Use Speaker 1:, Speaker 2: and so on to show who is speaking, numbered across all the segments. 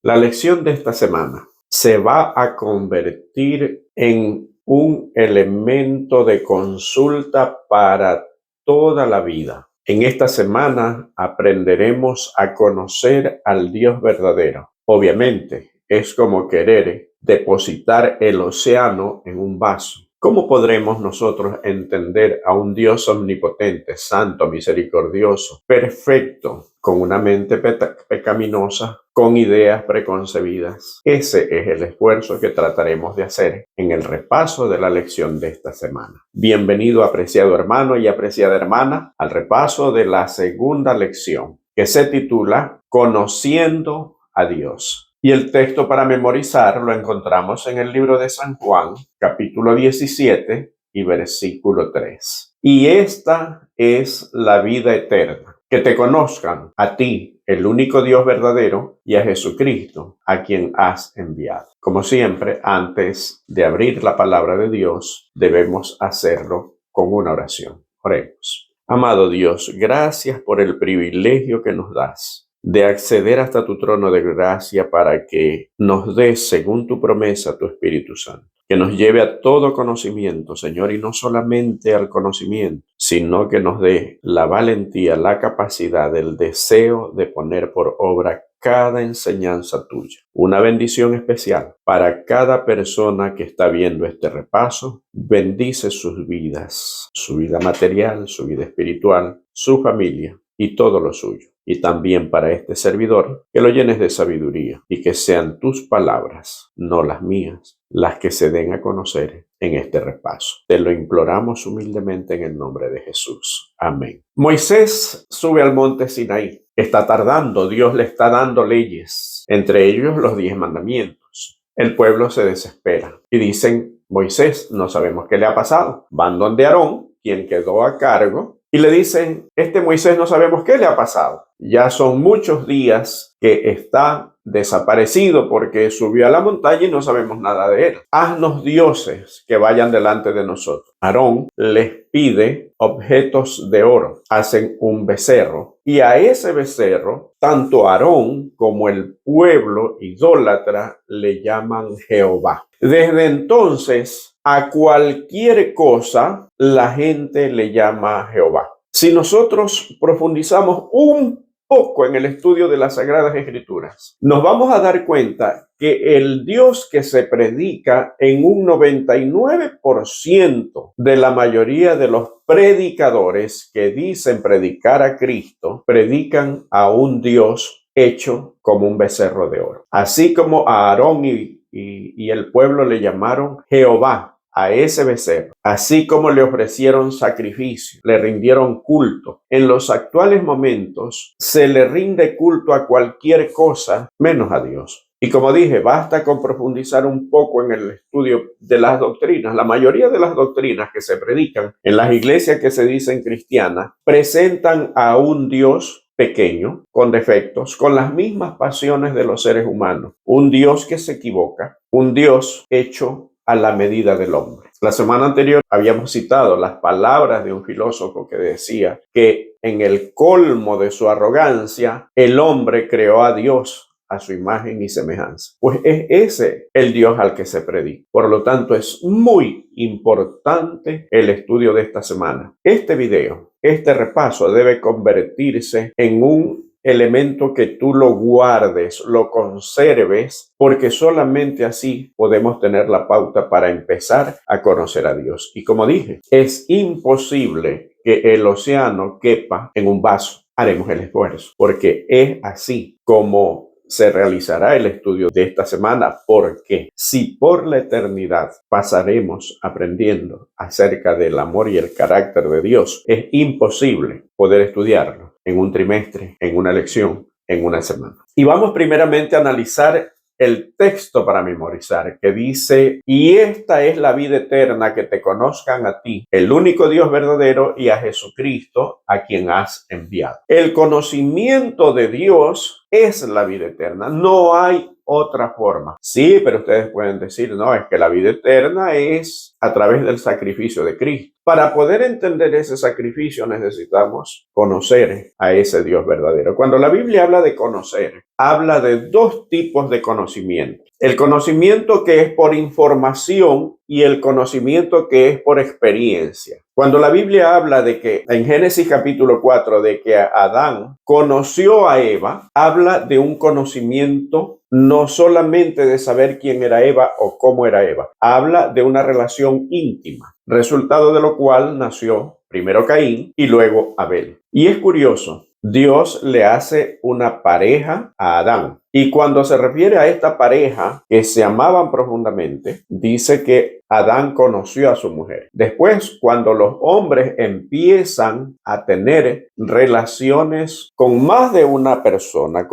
Speaker 1: La lección de esta semana se va a convertir en un elemento de consulta para toda la vida. En esta semana aprenderemos a conocer al Dios verdadero. Obviamente, es como querer depositar el océano en un vaso. ¿Cómo podremos nosotros entender a un Dios omnipotente, santo, misericordioso, perfecto, con una mente pecaminosa, con ideas preconcebidas? Ese es el esfuerzo que trataremos de hacer en el repaso de la lección de esta semana. Bienvenido, apreciado hermano y apreciada hermana, al repaso de la segunda lección, que se titula Conociendo a Dios. Y el texto para memorizar lo encontramos en el libro de San Juan, capítulo 17 y versículo 3. Y esta es la vida eterna, que te conozcan a ti, el único Dios verdadero, y a Jesucristo, a quien has enviado. Como siempre, antes de abrir la palabra de Dios, debemos hacerlo con una oración. Oremos. Amado Dios, gracias por el privilegio que nos das de acceder hasta tu trono de gracia para que nos des, según tu promesa, tu Espíritu Santo, que nos lleve a todo conocimiento, Señor, y no solamente al conocimiento, sino que nos dé la valentía, la capacidad, el deseo de poner por obra cada enseñanza tuya. Una bendición especial para cada persona que está viendo este repaso. Bendice sus vidas, su vida material, su vida espiritual, su familia y todo lo suyo. Y también para este servidor, que lo llenes de sabiduría y que sean tus palabras, no las mías, las que se den a conocer en este repaso. Te lo imploramos humildemente en el nombre de Jesús. Amén. Moisés sube al monte Sinaí. Está tardando, Dios le está dando leyes, entre ellos los 10 mandamientos. El pueblo se desespera y dicen, Moisés, no sabemos qué le ha pasado. Van donde Aarón, quien quedó a cargo, y le dicen, Moisés no sabemos qué le ha pasado. Ya son muchos días que está desaparecido porque subió a la montaña y no sabemos nada de él. Haznos dioses que vayan delante de nosotros. Aarón les pide objetos de oro. Hacen un becerro y a ese becerro, tanto Aarón como el pueblo idólatra le llaman Jehová. Desde entonces, a cualquier cosa la gente le llama Jehová. Si nosotros profundizamos un poco en el estudio de las Sagradas Escrituras, nos vamos a dar cuenta que el Dios que se predica en un 99% de la mayoría de los predicadores que dicen predicar a Cristo, predican a un Dios hecho como un becerro de oro. Así como a Aarón y el pueblo le llamaron Jehová a ese becerro, así como le ofrecieron sacrificio, le rindieron culto. En los actuales momentos se le rinde culto a cualquier cosa menos a Dios. Y como dije, basta con profundizar un poco en el estudio de las doctrinas. La mayoría de las doctrinas que se predican en las iglesias que se dicen cristianas presentan a un Dios pequeño, con defectos, con las mismas pasiones de los seres humanos. Un Dios que se equivoca, un Dios hecho a la medida del hombre. La semana anterior habíamos citado las palabras de un filósofo que decía que en el colmo de su arrogancia, el hombre creó a Dios a su imagen y semejanza. Pues es ese el Dios al que se predica. Por lo tanto, es muy importante el estudio de esta semana. Este video, este repaso debe convertirse en un elemento que tú lo guardes, lo conserves, porque solamente así podemos tener la pauta para empezar a conocer a Dios. Y como dije, es imposible que el océano quepa en un vaso. Haremos el esfuerzo, porque es así como se realizará el estudio de esta semana, porque si por la eternidad pasaremos aprendiendo acerca del amor y el carácter de Dios, es imposible poder estudiarlo en un trimestre, en una lección, en una semana. Y vamos primeramente a analizar el texto para memorizar, que dice, y esta es la vida eterna, que te conozcan a ti, el único Dios verdadero, y a Jesucristo, a quien has enviado. El conocimiento de Dios es la vida eterna. No hay otra forma. Sí, pero ustedes pueden decir, no, es que la vida eterna es a través del sacrificio de Cristo. Para poder entender ese sacrificio necesitamos conocer a ese Dios verdadero. Cuando la Biblia habla de conocer, habla de dos tipos de conocimiento. El conocimiento que es por información y el conocimiento que es por experiencia. Cuando la Biblia habla de que en Génesis capítulo 4, de que Adán conoció a Eva, habla de un conocimiento no solamente de saber quién era Eva o cómo era Eva, habla de una relación íntima, resultado de lo cual nació primero Caín y luego Abel. Y es curioso, Dios le hace una pareja a Adán. Y cuando se refiere a esta pareja que se amaban profundamente, dice que Adán conoció a su mujer. Después, cuando los hombres empiezan a tener relaciones con más de una persona,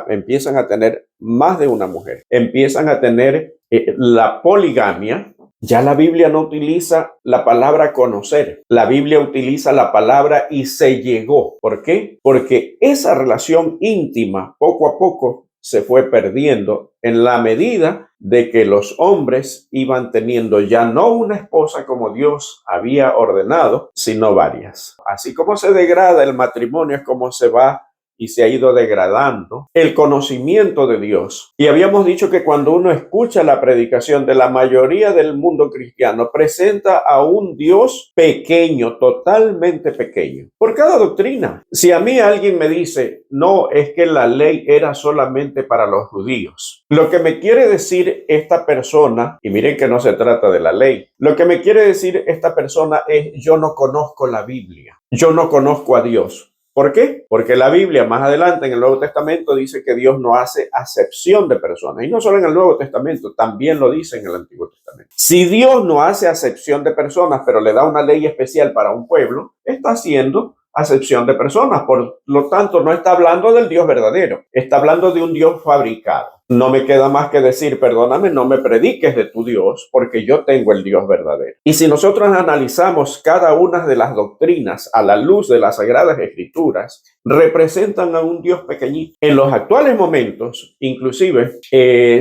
Speaker 1: empiezan a tener más de una mujer, empiezan a tener la poligamia. Ya la Biblia no utiliza la palabra conocer, la Biblia utiliza la palabra y se llegó. ¿Por qué? Porque esa relación íntima poco a poco se fue perdiendo en la medida de que los hombres iban teniendo ya no una esposa como Dios había ordenado, sino varias. Así como se degrada el matrimonio, es como se va y se ha ido degradando el conocimiento de Dios. Y habíamos dicho que cuando uno escucha la predicación de la mayoría del mundo cristiano, presenta a un Dios pequeño, totalmente pequeño, por cada doctrina. Si a mí alguien me dice, no, es que la ley era solamente para los judíos, lo que me quiere decir esta persona, y miren que no se trata de la ley, lo que me quiere decir esta persona es, yo no conozco la Biblia, yo no conozco a Dios. ¿Por qué? Porque la Biblia más adelante en el Nuevo Testamento dice que Dios no hace acepción de personas. Y no solo en el Nuevo Testamento, también lo dice en el Antiguo Testamento. Si Dios no hace acepción de personas, pero le da una ley especial para un pueblo, está haciendo acepción de personas. Por lo tanto, no está hablando del Dios verdadero, está hablando de un Dios fabricado. No me queda más que decir, perdóname, no me prediques de tu Dios, porque yo tengo el Dios verdadero. Y si nosotros analizamos cada una de las doctrinas a la luz de las Sagradas Escrituras, representan a un Dios pequeñito. En los actuales momentos, inclusive,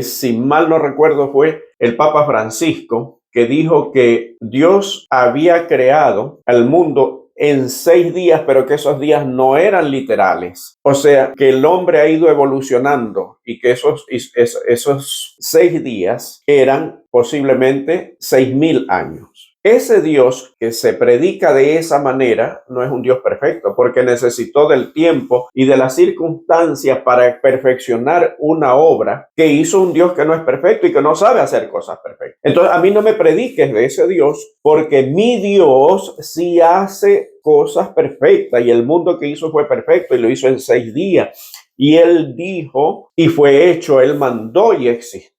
Speaker 1: si mal no recuerdo, fue el Papa Francisco que dijo que Dios había creado al mundo en 6 días, pero que esos días no eran literales. O sea, que el hombre ha ido evolucionando y que esos 6 días eran posiblemente 6.000 años. Ese Dios que se predica de esa manera no es un Dios perfecto, porque necesitó del tiempo y de las circunstancias para perfeccionar una obra que hizo un Dios que no es perfecto y que no sabe hacer cosas perfectas. Entonces, a mí no me prediques de ese Dios, porque mi Dios sí hace cosas perfectas y el mundo que hizo fue perfecto y lo hizo en 6 días. Y él dijo y fue hecho, él mandó y existió.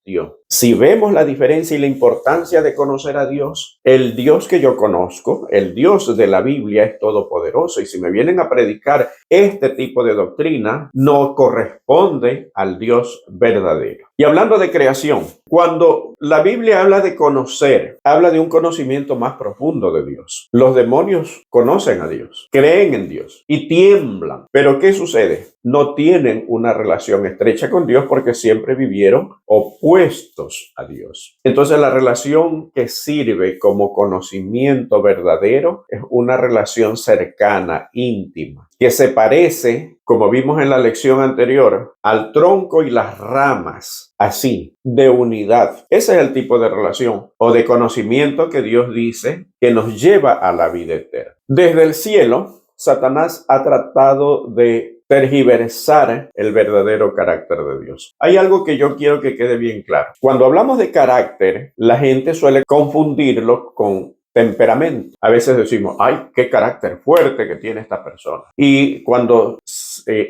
Speaker 1: Si vemos la diferencia y la importancia de conocer a Dios, el Dios que yo conozco, el Dios de la Biblia es todopoderoso. Y si me vienen a predicar este tipo de doctrina, no corresponde al Dios verdadero. Y hablando de creación, cuando la Biblia habla de conocer, habla de un conocimiento más profundo de Dios. Los demonios conocen a Dios, creen en Dios y tiemblan. Pero ¿qué sucede? No tienen una relación estrecha con Dios porque siempre vivieron opuestos a Dios. Entonces la relación que sirve como conocimiento verdadero es una relación cercana, íntima, que se parece, como vimos en la lección anterior, al tronco y las ramas, así, de unidad. Ese es el tipo de relación o de conocimiento que Dios dice que nos lleva a la vida eterna. Desde el cielo, Satanás ha tratado de tergiversar el verdadero carácter de Dios. Hay algo que yo quiero que quede bien claro. Cuando hablamos de carácter, la gente suele confundirlo con temperamento. A veces decimos, ay, qué carácter fuerte que tiene esta persona. Y cuando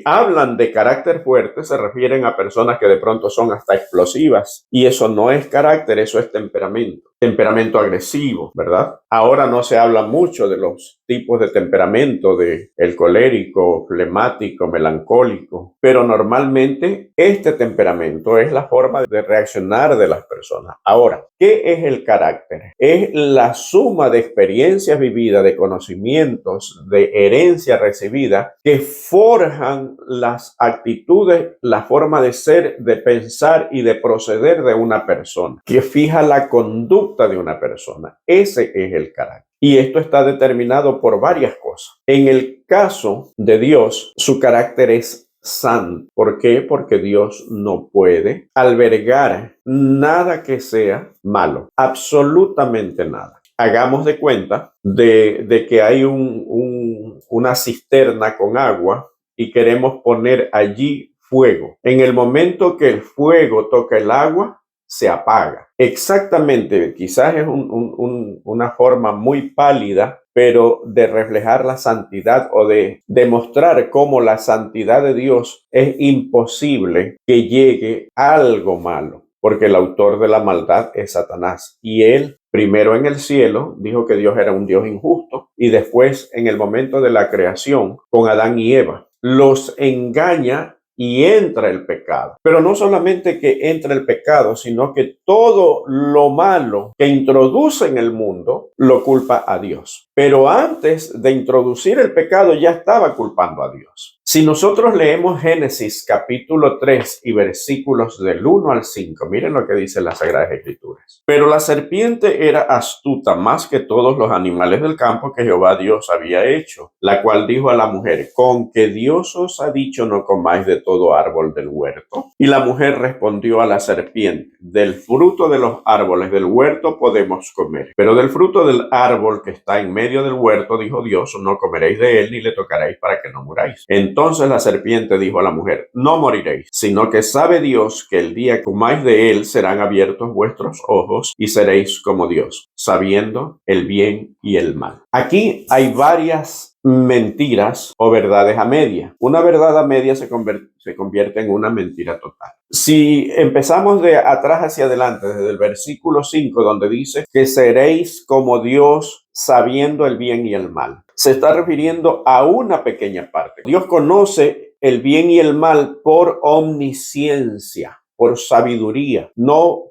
Speaker 1: hablan de carácter fuerte, se refieren a personas que de pronto son hasta explosivas. Y eso no es carácter, eso es temperamento. Temperamento agresivo, ¿verdad? Ahora no se habla mucho de los tipos de temperamento, de el colérico, flemático, melancólico, pero normalmente este temperamento es la forma de reaccionar de las personas. Ahora, ¿qué es el carácter? Es la suma de experiencias vividas, de conocimientos, de herencia recibida que forjan las actitudes, la forma de ser, de pensar y de proceder de una persona, que fija la conducta de una persona. Ese es el carácter. Y esto está determinado por varias cosas. En el caso de Dios, su carácter es santo. ¿Por qué? Porque Dios no puede albergar nada que sea malo, absolutamente nada. Hagamos de cuenta de que hay una cisterna con agua y queremos poner allí fuego. En el momento que el fuego toca el agua, se apaga. Exactamente, quizás es una forma muy pálida, pero de reflejar la santidad o de demostrar cómo la santidad de Dios es imposible que llegue algo malo, porque el autor de la maldad es Satanás. Y él, primero en el cielo, dijo que Dios era un Dios injusto, y después en el momento de la creación, con Adán y Eva, los engaña y entra el pecado. Pero no solamente que entra el pecado, sino que todo lo malo que introduce en el mundo lo culpa a Dios. Pero antes de introducir el pecado ya estaba culpando a Dios. Si nosotros leemos Génesis capítulo 3 y versículos del 1 al 5, miren lo que dice las Sagradas Escrituras. Pero la serpiente era astuta más que todos los animales del campo que Jehová Dios había hecho, la cual dijo a la mujer: ¿con que Dios os ha dicho no comáis de todo árbol del huerto? Y la mujer respondió a la serpiente: del fruto de los árboles del huerto podemos comer, pero del fruto del árbol que está en medio del huerto, dijo Dios, no comeréis de él ni le tocaréis para que no muráis. Entonces la serpiente dijo a la mujer: no moriréis, sino que sabe Dios que el día que comáis de él serán abiertos vuestros ojos y seréis como Dios, sabiendo el bien y el mal. Aquí hay varias mentiras o verdades a media. Una verdad a media se convierte en una mentira total. Si empezamos de atrás hacia adelante, desde el versículo 5, donde dice que seréis como Dios sabiendo el bien y el mal, se está refiriendo a una pequeña parte. Dios conoce el bien y el mal por omnisciencia, por sabiduría, no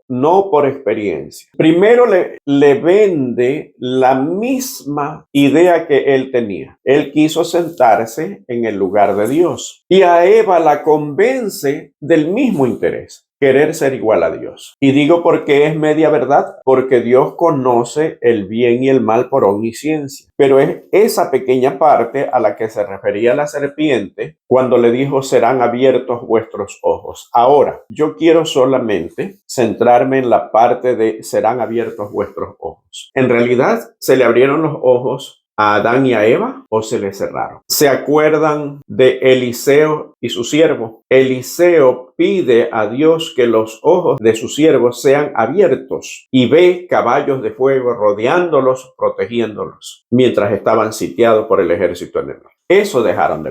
Speaker 1: por experiencia. Primero le vende la misma idea que él tenía. Él quiso sentarse en el lugar de Dios. Y a Eva la convence del mismo interés: querer ser igual a Dios. Y digo por qué es media verdad, porque Dios conoce el bien y el mal por omnisciencia. Pero es esa pequeña parte a la que se refería la serpiente cuando le dijo: serán abiertos vuestros ojos. Ahora, yo quiero solamente centrarme en la parte de serán abiertos vuestros ojos. En realidad, se le abrieron los ojos a Adán y a Eva, o se le cerraron. ¿Se acuerdan de Eliseo y su siervo? Eliseo pide a Dios que los ojos de su siervo sean abiertos y ve caballos de fuego rodeándolos, protegiéndolos, mientras estaban sitiados por el ejército enemigo. Eso dejaron de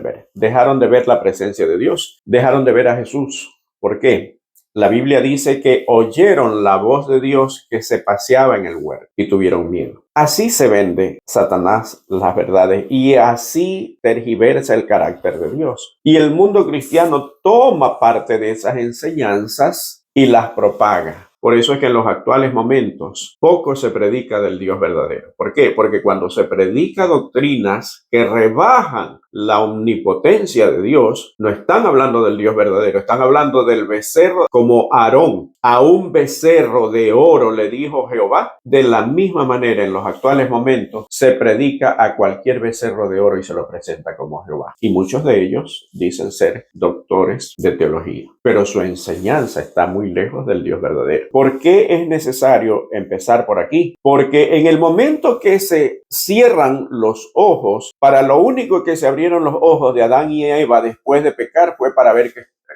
Speaker 1: ver la presencia de Dios, dejaron de ver a Jesús. ¿Por qué? La Biblia dice que oyeron la voz de Dios que se paseaba en el huerto y tuvieron miedo. Así se vende Satanás las verdades y así tergiversa el carácter de Dios. Y el mundo cristiano toma parte de esas enseñanzas y las propaga. Por eso es que en los actuales momentos poco se predica del Dios verdadero. ¿Por qué? Porque cuando se predica doctrinas que rebajan la omnipotencia de Dios, no están hablando del Dios verdadero, están hablando del becerro, como Aarón. A un becerro de oro le dijo Jehová. De la misma manera, en los actuales momentos se predica a cualquier becerro de oro y se lo presenta como Jehová. Y muchos de ellos dicen ser doctores de teología, pero su enseñanza está muy lejos del Dios verdadero. ¿Por qué es necesario empezar por aquí? Porque en el momento que se cierran los ojos, para lo único que se abrieron los ojos de Adán y Eva después de pecar fue para ver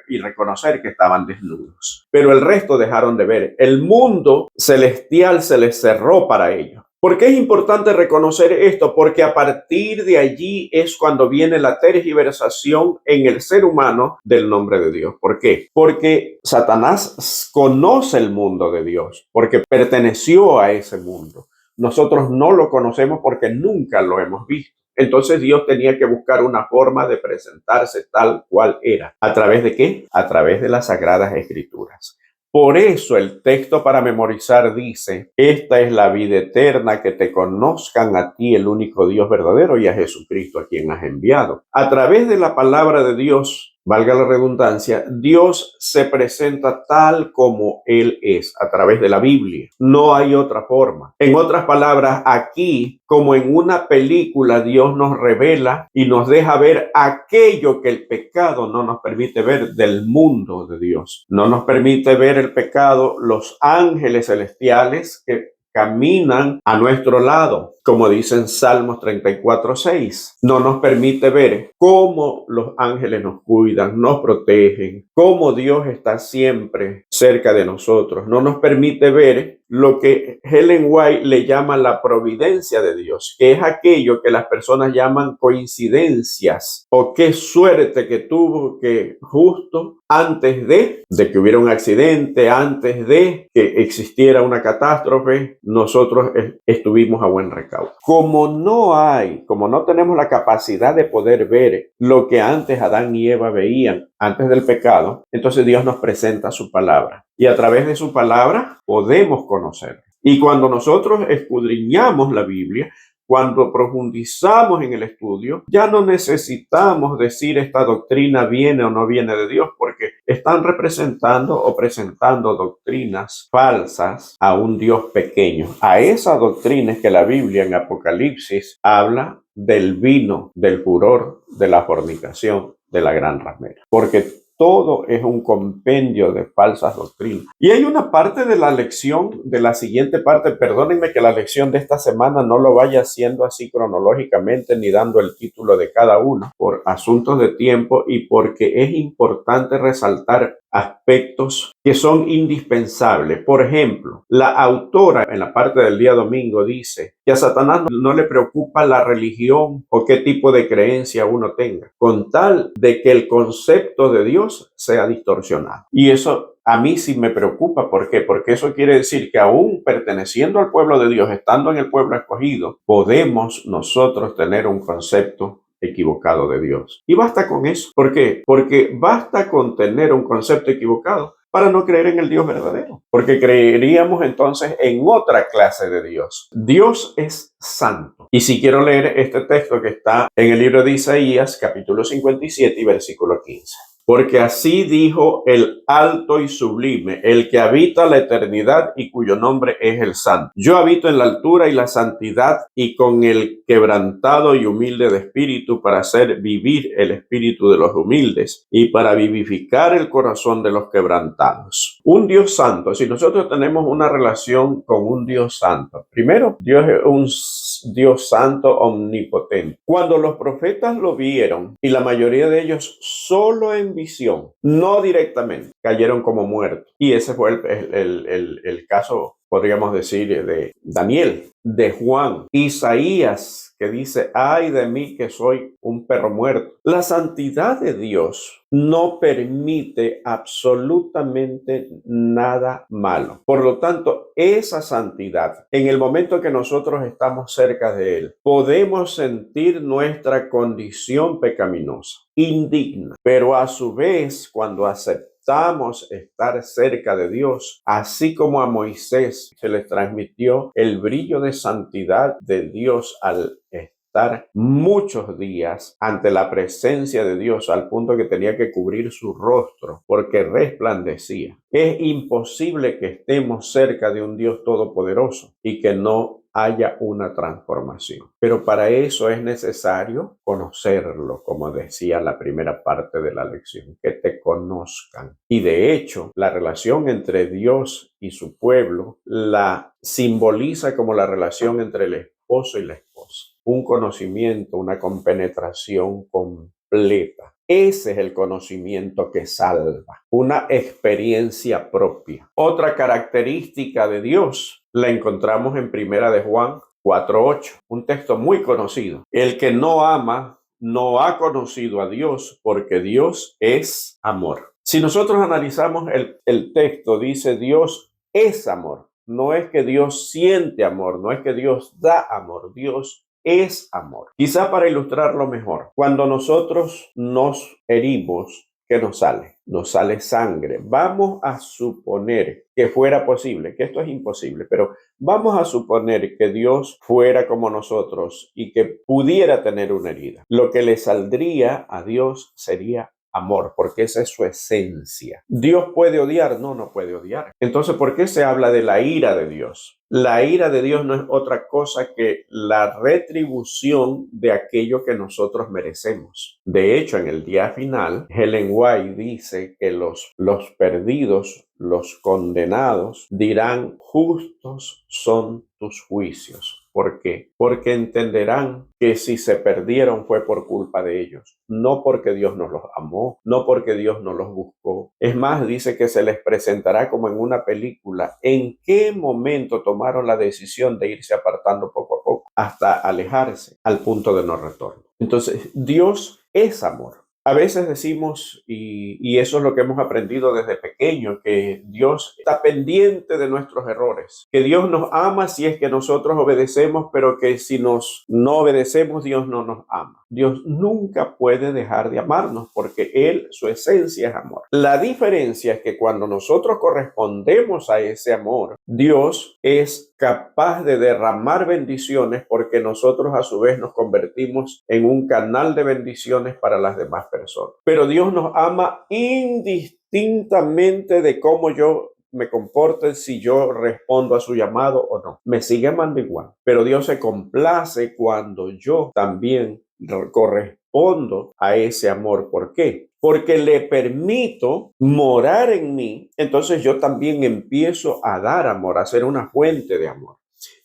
Speaker 1: y reconocer que estaban desnudos. Pero el resto dejaron de ver. El mundo celestial se les cerró para ellos. ¿Por qué es importante reconocer esto? Porque a partir de allí es cuando viene la tergiversación en el ser humano del nombre de Dios. ¿Por qué? Porque Satanás conoce el mundo de Dios, porque perteneció a ese mundo. Nosotros no lo conocemos porque nunca lo hemos visto. Entonces Dios tenía que buscar una forma de presentarse tal cual era. ¿A través de qué? A través de las Sagradas Escrituras. Por eso el texto para memorizar dice: esta es la vida eterna, que te conozcan a ti, el único Dios verdadero, y a Jesucristo a quien has enviado. A través de la palabra de Dios valga la redundancia, Dios se presenta tal como Él es a través de la Biblia. No hay otra forma. En otras palabras, aquí, como en una película, Dios nos revela y nos deja ver aquello que el pecado no nos permite ver del mundo de Dios. No nos permite ver el pecado, los ángeles celestiales que caminan a nuestro lado, como dicen Salmos 34:6. No nos permite ver cómo los ángeles nos cuidan, nos protegen, cómo Dios está siempre cerca de nosotros. No nos permite ver lo que Ellen White le llama la providencia de Dios, que es aquello que las personas llaman coincidencias, o qué suerte que tuvo que justo antes de que hubiera un accidente, antes de que existiera una catástrofe, nosotros estuvimos a buen recaudo. Como no tenemos la capacidad de poder ver lo que antes Adán y Eva veían antes del pecado, entonces Dios nos presenta su palabra. Y a través de su palabra podemos conocer. Y cuando nosotros escudriñamos la Biblia, cuando profundizamos en el estudio, ya no necesitamos decir esta doctrina viene o no viene de Dios, porque están representando o presentando doctrinas falsas a un Dios pequeño. A esa doctrina es que la Biblia en Apocalipsis habla del vino, del furor, de la fornicación, de la gran ramera. Porque todo es un compendio de falsas doctrinas. Y hay una parte de la lección, de la siguiente parte, perdónenme que la lección de esta semana no lo vaya haciendo así cronológicamente ni dando el título de cada uno por asuntos de tiempo y porque es importante resaltar aspectos que son indispensables. Por ejemplo, la autora en la parte del día domingo dice que a Satanás no le preocupa la religión o qué tipo de creencia uno tenga, con tal de que el concepto de Dios sea distorsionado. Y eso a mí sí me preocupa. ¿Por qué? Porque eso quiere decir que aún perteneciendo al pueblo de Dios, estando en el pueblo escogido, podemos nosotros tener un concepto equivocado de Dios. Y basta con eso. ¿Por qué? Porque basta con tener un concepto equivocado para no creer en el Dios verdadero, porque creeríamos entonces en otra clase de Dios. Dios es santo. Y si quiero leer este texto que está en el libro de Isaías, capítulo 57 y versículo 15. Porque así dijo el alto y sublime, el que habita la eternidad y cuyo nombre es el Santo. Yo habito en la altura y la santidad y con el quebrantado y humilde de espíritu para hacer vivir el espíritu de los humildes y para vivificar el corazón de los quebrantados. Un Dios santo. Si nosotros tenemos una relación con un Dios santo, primero, Dios es un Dios santo omnipotente. Cuando los profetas lo vieron, y la mayoría de ellos solo en visión, no directamente, cayeron como muertos. Y ese fue el caso, podríamos decir, de Daniel, de Juan, Isaías, que dice, ay de mí que soy un perro muerto. La santidad de Dios no permite absolutamente nada malo. Por lo tanto, esa santidad, en el momento que nosotros estamos cerca de Él, podemos sentir nuestra condición pecaminosa, indigna, pero a su vez, cuando aceptamos estar cerca de Dios, así como a Moisés se le transmitió el brillo de santidad de Dios al estar muchos días ante la presencia de Dios al punto que tenía que cubrir su rostro porque resplandecía. Es imposible que estemos cerca de un Dios todopoderoso y que no haya una transformación. Pero para eso es necesario conocerlo, como decía la primera parte de la lección, que te conozcan. Y de hecho, la relación entre Dios y su pueblo la simboliza como la relación entre el esposo y la esposa. Un conocimiento, una compenetración completa. Ese es el conocimiento que salva, una experiencia propia. Otra característica de Dios la encontramos en Primera de Juan 4:8, un texto muy conocido. El que no ama no ha conocido a Dios, porque Dios es amor. Si nosotros analizamos el texto, dice Dios es amor. No es que Dios siente amor, no es que Dios da amor, Dios es amor. Quizá para ilustrarlo mejor, cuando nosotros nos herimos, ¿qué nos sale? Nos sale sangre. Vamos a suponer que fuera posible, que esto es imposible, pero vamos a suponer que Dios fuera como nosotros y que pudiera tener una herida. Lo que le saldría a Dios sería amor, porque esa es su esencia. ¿Dios puede odiar? No, no puede odiar. Entonces, ¿por qué se habla de la ira de Dios? La ira de Dios no es otra cosa que la retribución de aquello que nosotros merecemos. De hecho, en el día final, Ellen White dice que los perdidos, los condenados, dirán: justos son tus juicios. ¿Por qué? Porque entenderán que si se perdieron fue por culpa de ellos, no porque Dios no los amó, no porque Dios no los buscó. Es más, dice que se les presentará como en una película en qué momento tomaron la decisión de irse apartando poco a poco hasta alejarse al punto de no retorno. Entonces, Dios es amor. A veces decimos, y eso es lo que hemos aprendido desde pequeño, que Dios está pendiente de nuestros errores, que Dios nos ama si es que nosotros obedecemos, pero que si nos no obedecemos, Dios no nos ama. Dios nunca puede dejar de amarnos porque Él, su esencia es amor. La diferencia es que cuando nosotros correspondemos a ese amor, Dios es capaz de derramar bendiciones porque nosotros a su vez nos convertimos en un canal de bendiciones para las demás personas. Pero Dios nos ama indistintamente de cómo yo me comporte, si yo respondo a su llamado o no. Me sigue amando igual. Pero Dios se complace cuando yo también correspondo a ese amor. ¿Por qué? Porque le permito morar en mí, entonces yo también empiezo a dar amor, a ser una fuente de amor.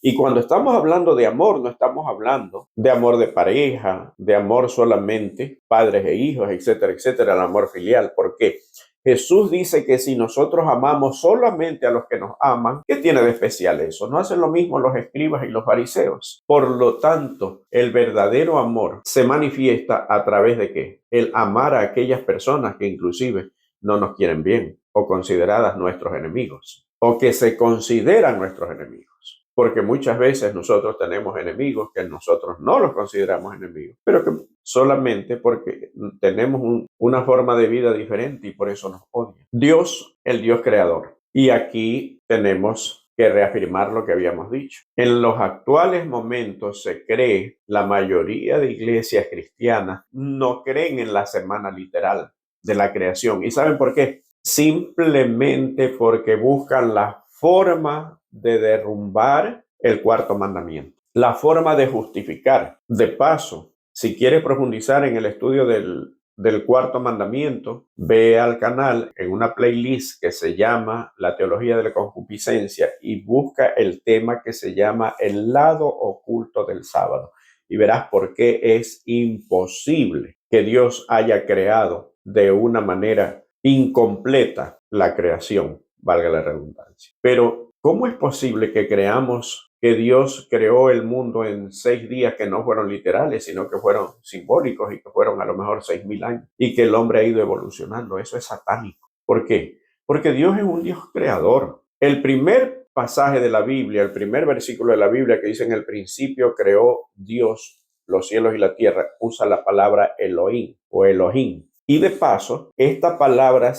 Speaker 1: Y cuando estamos hablando de amor, no estamos hablando de amor de pareja, de amor solamente padres e hijos, etcétera, etcétera, el amor filial. ¿Por qué? Jesús dice que si nosotros amamos solamente a los que nos aman, ¿qué tiene de especial eso? No hacen lo mismo los escribas y los fariseos. Por lo tanto, el verdadero amor se manifiesta a través de ¿qué? El amar a aquellas personas que inclusive no nos quieren bien o consideradas nuestros enemigos o que se consideran nuestros enemigos. Porque muchas veces nosotros tenemos enemigos que nosotros no los consideramos enemigos, pero que solamente porque tenemos una forma de vida diferente y por eso nos odian. Dios, el Dios creador. Y aquí tenemos que reafirmar lo que habíamos dicho. En los actuales momentos se cree, la mayoría de iglesias cristianas no creen en la semana literal de la creación. ¿Y saben por qué? Simplemente porque buscan la forma de derrumbar el cuarto mandamiento, la forma de justificar. De paso, si quieres profundizar en el estudio del cuarto mandamiento, ve al canal en una playlist que se llama La teología de la concupiscencia y busca el tema que se llama el lado oculto del sábado y verás por qué es imposible que Dios haya creado de una manera incompleta la creación, valga la redundancia. Pero, ¿cómo es posible que creamos que Dios creó el mundo en 6 días que no fueron literales, sino que fueron simbólicos y que fueron a lo mejor 6.000 años y que el hombre ha ido evolucionando? Eso es satánico. ¿Por qué? Porque Dios es un Dios creador. El primer pasaje de la Biblia, el primer versículo de la Biblia que dice: en el principio creó Dios los cielos y la tierra, usa la palabra Elohim o Elohim. Y de paso, esta palabra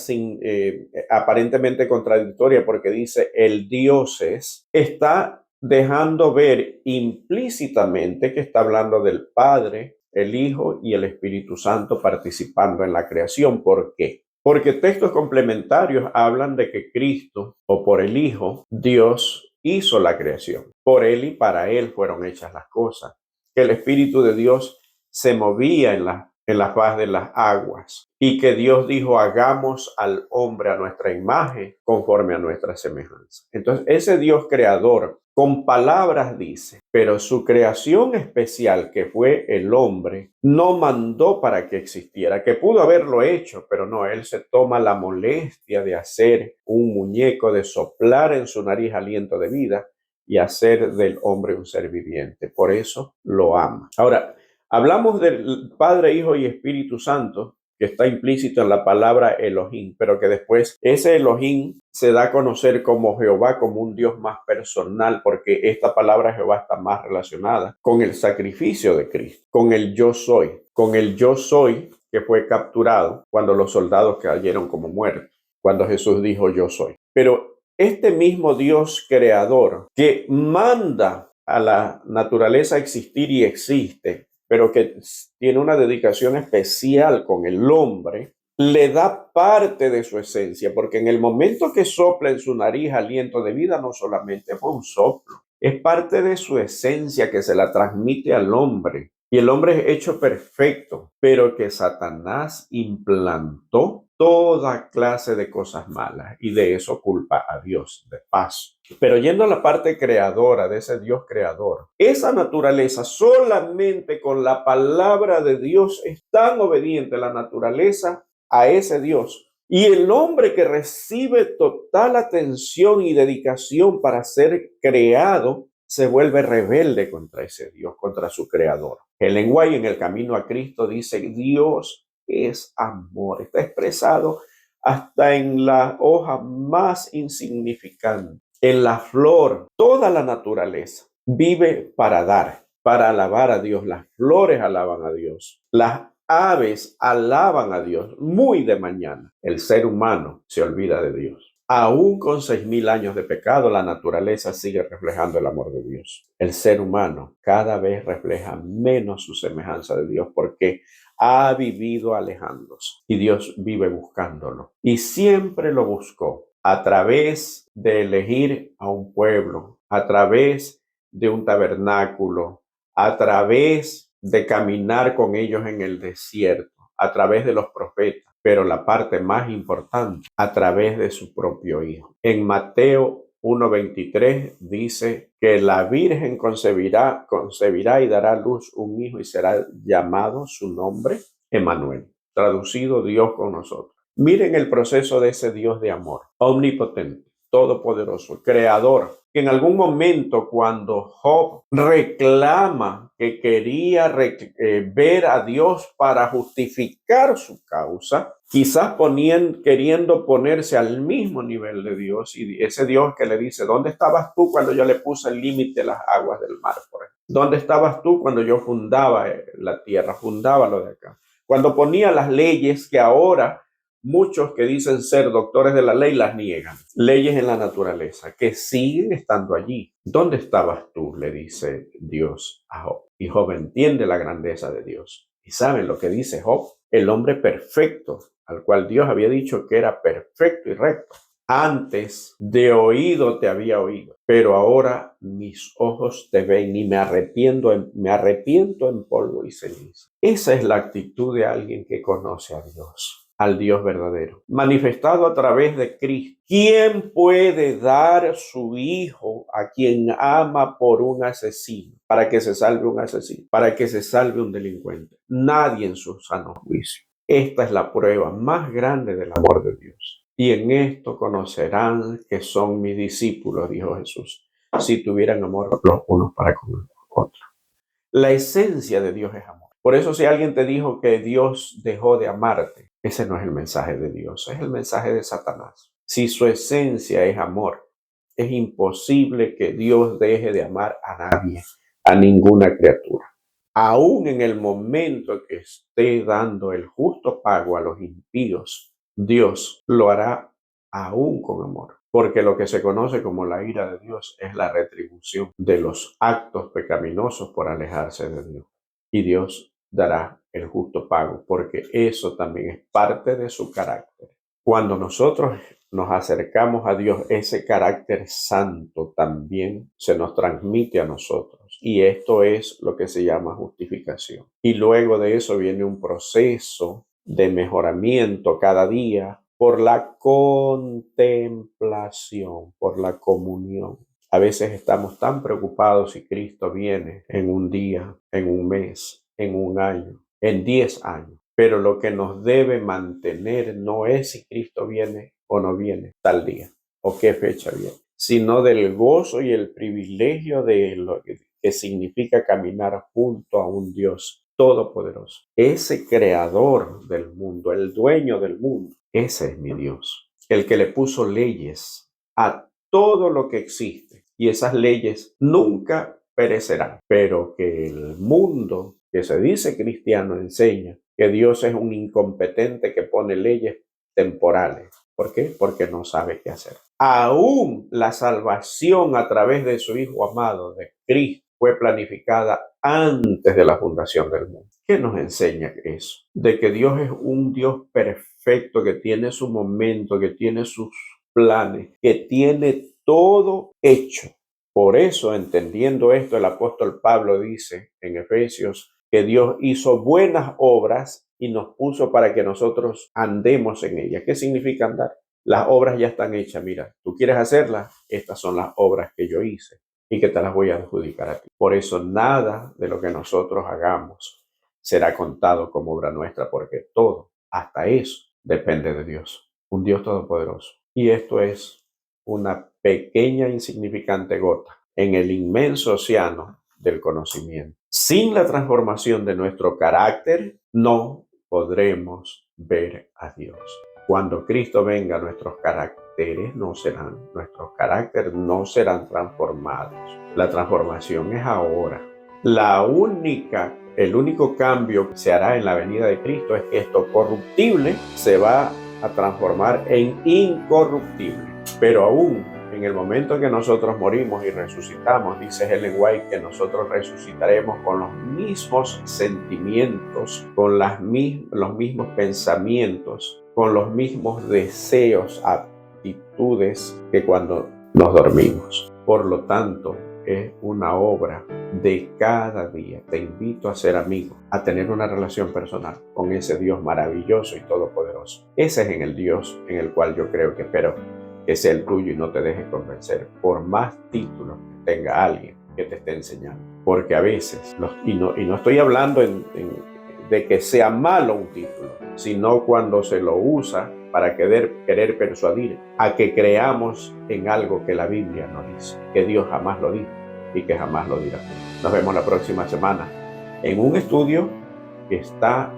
Speaker 1: aparentemente contradictoria porque dice el dioses, está dejando ver implícitamente que está hablando del Padre, el Hijo y el Espíritu Santo participando en la creación. ¿Por qué? Porque textos complementarios hablan de que Cristo, o por el Hijo, Dios hizo la creación. Por Él y para Él fueron hechas las cosas. Que el Espíritu de Dios se movía en la faz de las aguas y que Dios dijo: hagamos al hombre a nuestra imagen conforme a nuestra semejanza. Entonces, ese Dios creador con palabras dice, pero su creación especial, que fue el hombre, no mandó para que existiera, que pudo haberlo hecho, pero no, él se toma la molestia de hacer un muñeco, de soplar en su nariz aliento de vida y hacer del hombre un ser viviente. Por eso lo ama. Ahora, hablamos del Padre, Hijo y Espíritu Santo, que está implícito en la palabra Elohim, pero que después ese Elohim se da a conocer como Jehová, como un Dios más personal, porque esta palabra Jehová está más relacionada con el sacrificio de Cristo, con el yo soy que fue capturado cuando los soldados cayeron como muertos, cuando Jesús dijo yo soy. Pero este mismo Dios creador que manda a la naturaleza a existir y existe, pero que tiene una dedicación especial con el hombre, le da parte de su esencia, porque en el momento que sopla en su nariz aliento de vida, no solamente fue un soplo, es parte de su esencia que se la transmite al hombre. Y el hombre es hecho perfecto, pero que Satanás implantó toda clase de cosas malas y de eso culpa a Dios, de paso. Pero yendo a la parte creadora de ese Dios creador, esa naturaleza solamente con la palabra de Dios es tan obediente la naturaleza a ese Dios. Y el hombre que recibe total atención y dedicación para ser creado, se vuelve rebelde contra ese Dios, contra su creador. Ellen White en El Camino a Cristo dice, Dios es amor. Está expresado hasta en la hoja más insignificante, en la flor. Toda la naturaleza vive para dar, para alabar a Dios. Las flores alaban a Dios. Las aves alaban a Dios muy de mañana. El ser humano se olvida de Dios. Aún con 6.000 años de pecado, la naturaleza sigue reflejando el amor de Dios. El ser humano cada vez refleja menos su semejanza de Dios porque ha vivido alejándose y Dios vive buscándolo. Y siempre lo buscó a través de elegir a un pueblo, a través de un tabernáculo, a través de caminar con ellos en el desierto, a través de los profetas, pero la parte más importante, a través de su propio Hijo. En Mateo 1:23 dice que la Virgen concebirá y dará a luz un hijo y será llamado su nombre Emmanuel, traducido Dios con nosotros. Miren el proceso de ese Dios de amor, omnipotente, todopoderoso, creador, que en algún momento cuando Job reclama que quería ver a Dios para justificar su causa, quizás queriendo ponerse al mismo nivel de Dios, y ese Dios que le dice, ¿dónde estabas tú cuando yo le puse el límite de las aguas del mar, por ejemplo? ¿Dónde estabas tú cuando yo fundaba la tierra, fundaba lo de acá? Cuando ponía las leyes que ahora muchos que dicen ser doctores de la ley las niegan. Leyes en la naturaleza que siguen estando allí. ¿Dónde estabas tú? Le dice Dios a Job. Y Job entiende la grandeza de Dios. ¿Y saben lo que dice Job? El hombre perfecto, al cual Dios había dicho que era perfecto y recto. Antes de oído te había oído, pero ahora mis ojos te ven y me arrepiento en polvo y ceniza. Esa es la actitud de alguien que conoce a Dios, al Dios verdadero, manifestado a través de Cristo. ¿Quién puede dar su hijo a quien ama por un asesino, para que se salve un asesino, para que se salve un delincuente? Nadie en su sano juicio. Esta es la prueba más grande del amor de Dios. Y en esto conocerán que son mis discípulos, dijo Jesús, si tuvieran amor los unos para con los otros. La esencia de Dios es amor. Por eso si alguien te dijo que Dios dejó de amarte, ese no es el mensaje de Dios, es el mensaje de Satanás. Si su esencia es amor, es imposible que Dios deje de amar a nadie, a ninguna criatura. Aún en el momento que esté dando el justo pago a los impíos, Dios lo hará aún con amor, porque lo que se conoce como la ira de Dios es la retribución de los actos pecaminosos por alejarse de Dios. Y Dios dará el justo pago, porque eso también es parte de su carácter. Cuando nosotros nos acercamos a Dios, ese carácter santo también se nos transmite a nosotros. Y esto es lo que se llama justificación. Y luego de eso viene un proceso de mejoramiento cada día por la contemplación, por la comunión. A veces estamos tan preocupados si Cristo viene en un día, en un mes, en un año, en 10 años. Pero lo que nos debe mantener no es si Cristo viene o no viene tal día o qué fecha viene, sino del gozo y el privilegio de lo que significa caminar junto a un Dios todopoderoso. Ese creador del mundo, el dueño del mundo, ese es mi Dios, el que le puso leyes a todo lo que existe. Y esas leyes nunca perecerán, pero que el mundo que se dice cristiano enseña que Dios es un incompetente que pone leyes temporales. ¿Por qué? Porque no sabe qué hacer. Aún la salvación a través de su Hijo amado, de Cristo, fue planificada antes de la fundación del mundo. ¿Qué nos enseña eso? De que Dios es un Dios perfecto, que tiene su momento, que tiene sus planes, que tiene todo hecho. Por eso, entendiendo esto, el apóstol Pablo dice en Efesios que Dios hizo buenas obras y nos puso para que nosotros andemos en ellas. ¿Qué significa andar? Las obras ya están hechas. Mira, tú quieres hacerlas, estas son las obras que yo hice y que te las voy a adjudicar a ti. Por eso nada de lo que nosotros hagamos será contado como obra nuestra, porque todo, hasta eso, depende de Dios, un Dios todopoderoso. Y esto es una pequeña insignificante gota en el inmenso océano del conocimiento. Sin la transformación de nuestro carácter, no podremos ver a Dios. Cuando Cristo venga, nuestros caracteres no serán transformados. La transformación es ahora. El único cambio que se hará en la venida de Cristo es que esto corruptible se va a transformar en incorruptible. Pero aún en el momento en que nosotros morimos y resucitamos, dice Ellen White, que nosotros resucitaremos con los mismos sentimientos, con los mismos pensamientos, con los mismos deseos, actitudes que cuando nos dormimos. Por lo tanto, es una obra de cada día. Te invito a ser amigo, a tener una relación personal con ese Dios maravilloso y todopoderoso. Ese es en el Dios en el cual yo creo que espero que sea el tuyo y no te dejes convencer por más títulos que tenga alguien que te esté enseñando. Porque a veces, y no estoy hablando de que sea malo un título, sino cuando se lo usa para querer persuadir a que creamos en algo que la Biblia no dice, que Dios jamás lo dijo y que jamás lo dirá. Nos vemos la próxima semana en un estudio que está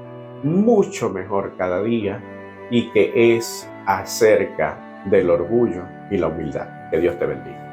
Speaker 1: mucho mejor cada día y que es acerca del orgullo y la humildad. Que Dios te bendiga.